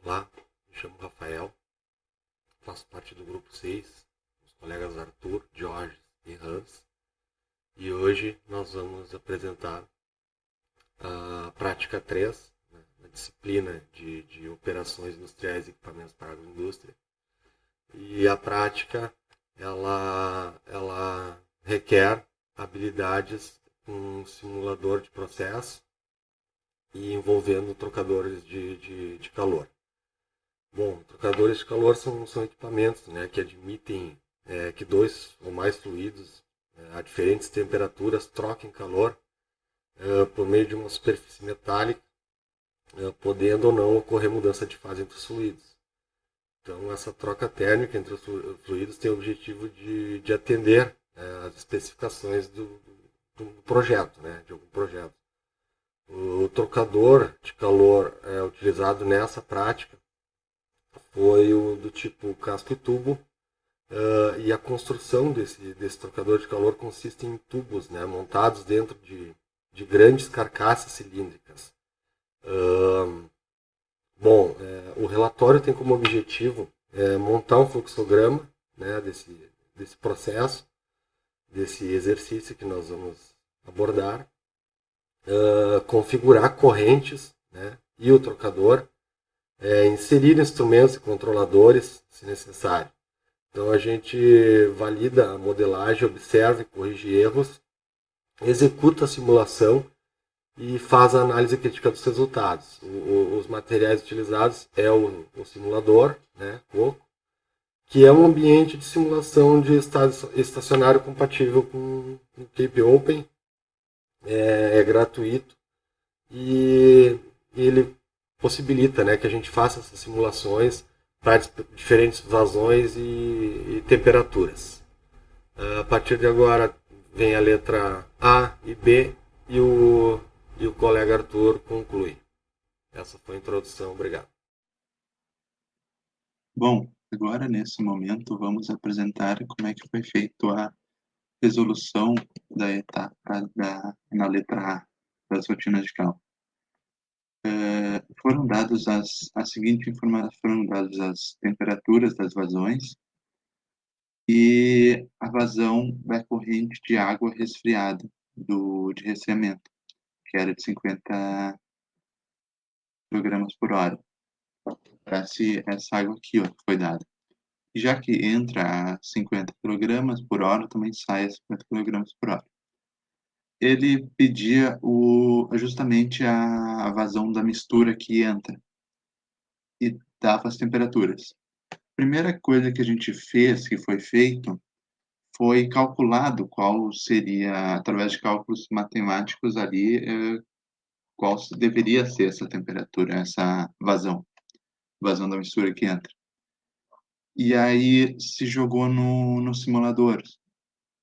Olá, me chamo Rafael, faço parte do grupo 6, os colegas Arthur, Jorge e Hans, e hoje nós vamos apresentar a prática 3, né, a disciplina de operações industriais e equipamentos para a agroindústria. E a prática, ela requer habilidades com um simulador de processo e envolvendo trocadores de calor. Bom, trocadores de calor são equipamentos, né, que admitem que dois ou mais fluidos a diferentes temperaturas troquem calor por meio de uma superfície metálica, podendo ou não ocorrer mudança de fase entre os fluidos. Então, essa troca térmica entre os fluidos tem o objetivo de atender as especificações do projeto, né, de algum projeto. O trocador de calor utilizado nessa prática foi o do tipo casco e tubo, e a construção desse trocador de calor consiste em tubos, né, montados dentro de grandes carcaças cilíndricas. O relatório tem como objetivo montar um fluxograma, né, desse processo, desse exercício que nós vamos abordar, configurar correntes, né, e o trocador, inserir instrumentos e controladores, se necessário. Então a gente valida a modelagem, observa e corrige erros, executa a simulação e faz a análise crítica dos resultados. Os materiais utilizados é o simulador, né, COCO, que é um ambiente de simulação de estado estacionário compatível com o Cape Open, é gratuito e ele possibilita, né, que a gente faça essas simulações para diferentes vazões e temperaturas. A partir de agora vem a letra A e B e o colega Arthur conclui. Essa foi a introdução, obrigado. Bom, agora nesse momento vamos apresentar como é que foi feita a resolução da etapa na letra A das rotinas de cálculo. Foram dadas a seguinte informação, foram dadas as temperaturas das vazões e a vazão da corrente de água resfriada de resfriamento, que era de 50 kg por hora. Essa água aqui, ó, que foi dada. Já que entra a 50 kg por hora, também sai a 50 kg por hora. Ele pedia justamente a vazão da mistura que entra e dava as temperaturas. A primeira coisa que a gente fez, que foi feito, foi calculado qual seria, através de cálculos matemáticos ali, qual deveria ser essa temperatura, essa vazão da mistura que entra. E aí se jogou no simulador.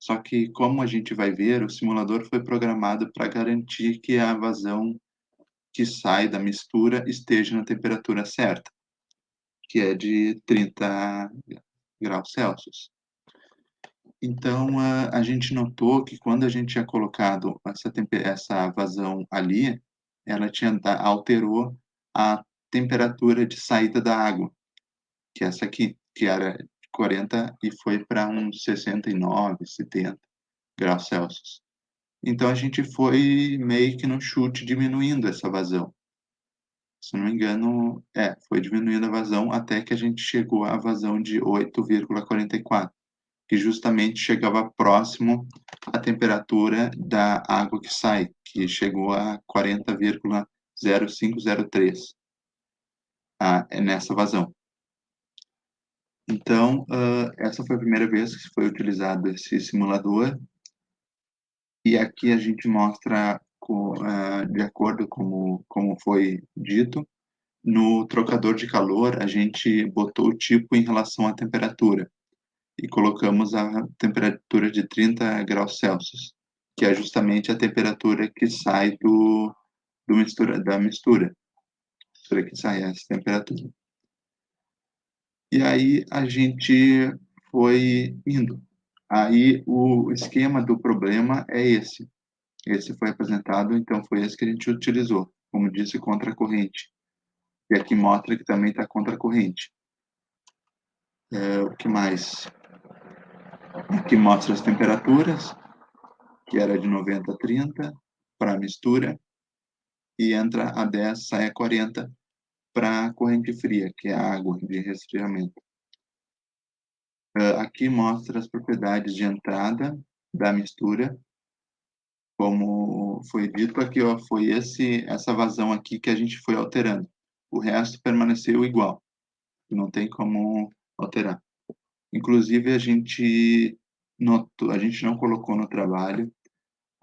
Só que, como a gente vai ver, o simulador foi programado para garantir que a vazão que sai da mistura esteja na temperatura certa, que é de 30 graus Celsius. Então, a gente notou que quando a gente tinha colocado essa vazão ali, ela alterou a temperatura de saída da água, que é essa aqui, que era 40 e foi para uns 69, 70 graus Celsius. Então a gente foi meio que no chute diminuindo essa vazão. Se não me engano, foi diminuindo a vazão até que a gente chegou à vazão de 8,44, que justamente chegava próximo à temperatura da água que sai, que chegou a 40,0503 nessa vazão. Então, essa foi a primeira vez que foi utilizado esse simulador. E aqui a gente mostra, de acordo com como foi dito, no trocador de calor a gente botou o tipo em relação à temperatura e colocamos a temperatura de 30 graus Celsius, que é justamente a temperatura que sai da mistura que sai essa temperatura. E aí a gente foi indo. Aí o esquema do problema é esse. Esse foi apresentado, então foi esse que a gente utilizou, como disse, contra a corrente. E aqui mostra que também está contra a corrente. O que mais? Aqui mostra as temperaturas, que era de 90 a 30 para a mistura, e entra a 10, sai a 40 para a corrente fria, que é a água de resfriamento. Aqui mostra as propriedades de entrada da mistura. Como foi dito aqui, ó, foi essa vazão aqui que a gente foi alterando. O resto permaneceu igual, não tem como alterar. Inclusive, a gente não colocou no trabalho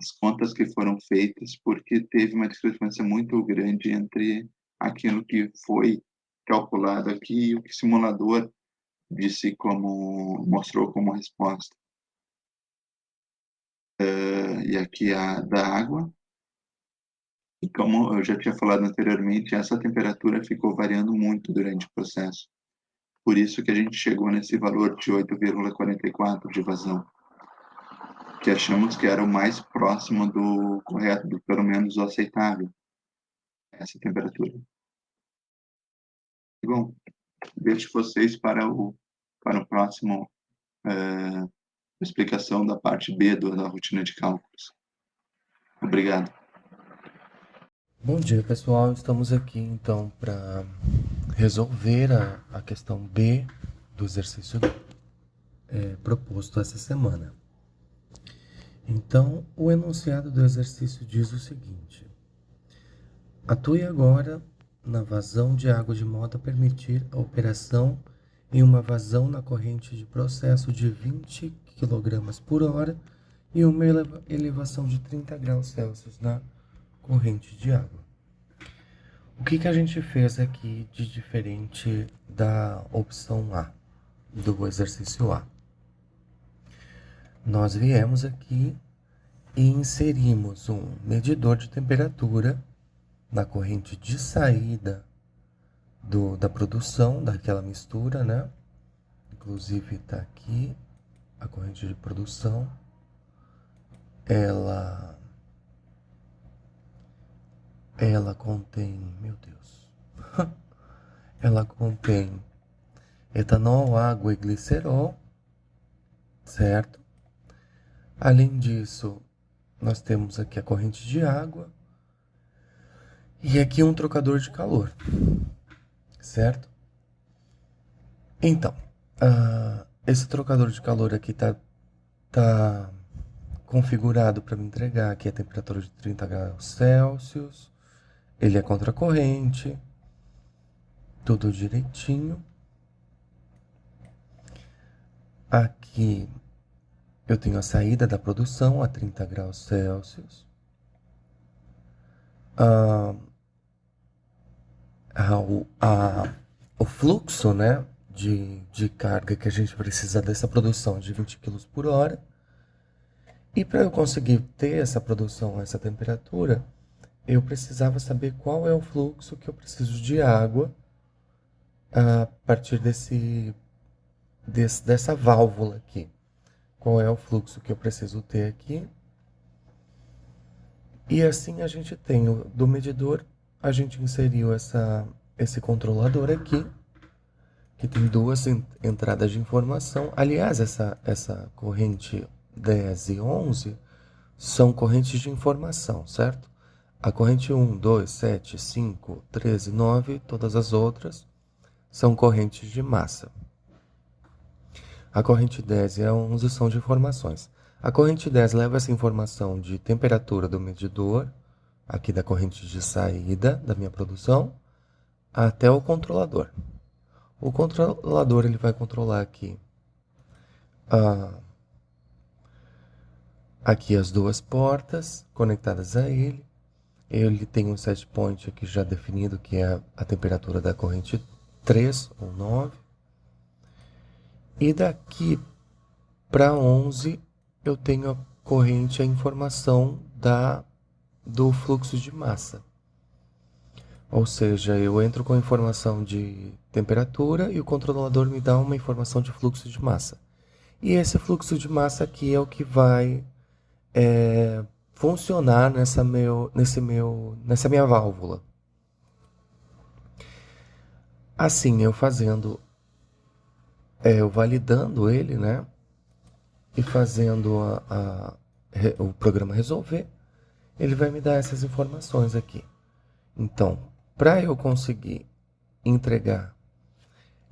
as contas que foram feitas, porque teve uma discrepância muito grande entre aquilo que foi calculado aqui e o que o simulador mostrou como resposta. E aqui a da água. E como eu já tinha falado anteriormente, essa temperatura ficou variando muito durante o processo. Por isso que a gente chegou nesse valor de 8,44 de vazão, que achamos que era o mais próximo do correto, do pelo menos o aceitável, essa temperatura. E, bom, deixo vocês para o próximo explicação da parte B da rotina de cálculos. Obrigado. Bom dia, pessoal. Estamos aqui então para resolver a questão B do exercício proposto essa semana. Então, o enunciado do exercício diz o seguinte: atue agora na vazão de água de modo a permitir a operação em uma vazão na corrente de processo de 20 kg por hora e uma elevação de 30 graus Celsius na corrente de água. O que a gente fez aqui de diferente da opção A, do exercício A? Nós viemos aqui e inserimos um medidor de temperatura na corrente de saída da produção daquela mistura, né? Inclusive está aqui a corrente de produção. Ela contém, meu Deus, ela contém etanol, água e glicerol, certo? Além disso, nós temos aqui a corrente de água e aqui um trocador de calor, certo? Então, esse trocador de calor aqui tá configurado para me entregar aqui a temperatura de 30 graus Celsius. Ele é contracorrente, tudo direitinho. Aqui eu tenho a saída da produção a 30 graus Celsius. O fluxo, né, de carga que a gente precisa dessa produção de 20 kg por hora. E para eu conseguir ter essa produção, essa temperatura, eu precisava saber qual é o fluxo que eu preciso de água a partir dessa válvula aqui. Qual é o fluxo que eu preciso ter aqui. E assim a gente tem, do medidor, a gente inseriu esse controlador aqui, que tem duas entradas de informação. Aliás, essa corrente 10 e 11 são correntes de informação, certo? A corrente 1, 2, 7, 5, 13, 9, todas as outras são correntes de massa. A corrente 10 e a 11 são de informações. A corrente 10 leva essa informação de temperatura do medidor, aqui da corrente de saída da minha produção, até o controlador. O controlador ele vai controlar aqui as duas portas conectadas a ele. Ele tem um set point aqui já definido, que é a temperatura da corrente 3 ou 9. E daqui para 11 eu tenho a corrente, a informação do fluxo de massa. Ou seja, eu entro com a informação de temperatura e o controlador me dá uma informação de fluxo de massa. E esse fluxo de massa aqui é o que vai funcionar nessa minha válvula. Assim, eu fazendo, eu validando ele, né? E fazendo o programa resolver, ele vai me dar essas informações aqui. Então, para eu conseguir entregar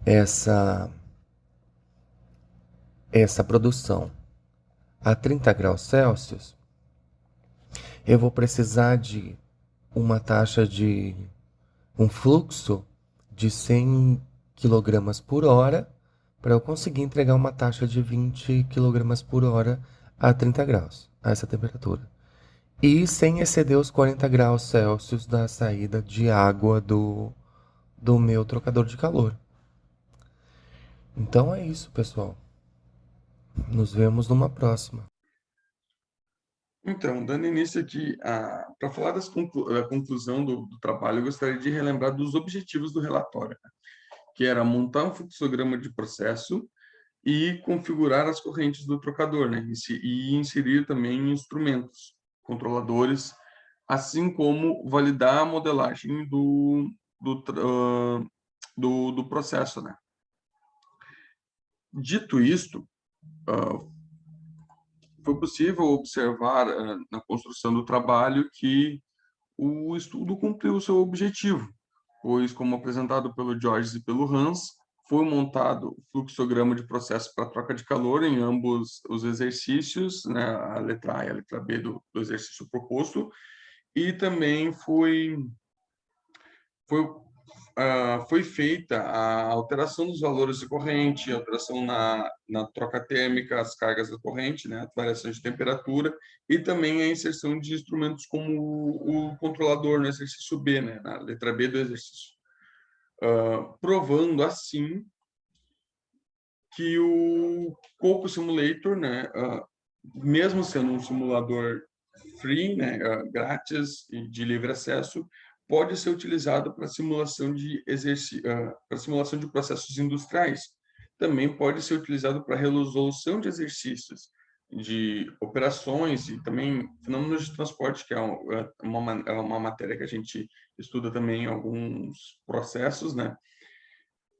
essa produção a 30 graus Celsius, eu vou precisar de uma taxa de um fluxo de 100 kg por hora para eu conseguir entregar uma taxa de 20 kg por hora a 30 graus, a essa temperatura. E sem exceder os 40 graus Celsius da saída de água do meu trocador de calor. Então é isso, pessoal. Nos vemos numa próxima. Então, dando início aqui, para falar da conclusão do trabalho, eu gostaria de relembrar dos objetivos do relatório, né? Que era montar um fluxograma de processo e configurar as correntes do trocador, né? E inserir também instrumentos, controladores, assim como validar a modelagem do processo, né? Dito isto, foi possível observar na construção do trabalho que o estudo cumpriu o seu objetivo, pois, como apresentado pelo Georges e pelo Hans, foi montado fluxograma de processo para troca de calor em ambos os exercícios, né, a letra A e a letra B do exercício proposto, e também foi feita a alteração dos valores de corrente, alteração na troca térmica, as cargas da corrente, né, variações de temperatura, e também a inserção de instrumentos como o controlador no exercício B, né, na letra B do exercício. Provando, assim, que o Coco Simulator, né, mesmo sendo um simulador free, né, grátis e de livre acesso, pode ser utilizado para simulação de para simulação de processos industriais. Também pode ser utilizado para resolução de exercícios, de operações e também fenômenos de transporte, que é uma matéria que a gente estuda também em alguns processos, né?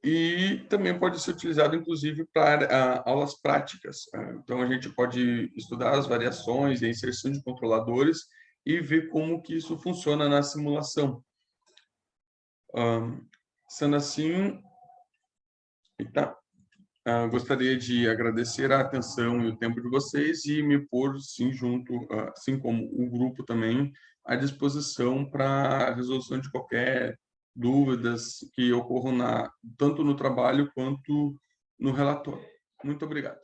E também pode ser utilizado, inclusive, para aulas práticas. Então, a gente pode estudar as variações e a inserção de controladores e ver como que isso funciona na simulação. Sendo assim, gostaria de agradecer a atenção e o tempo de vocês e me pôr, sim, junto, assim como o grupo também, à disposição para a resolução de qualquer dúvidas que ocorram tanto no trabalho quanto no relatório. Muito obrigado.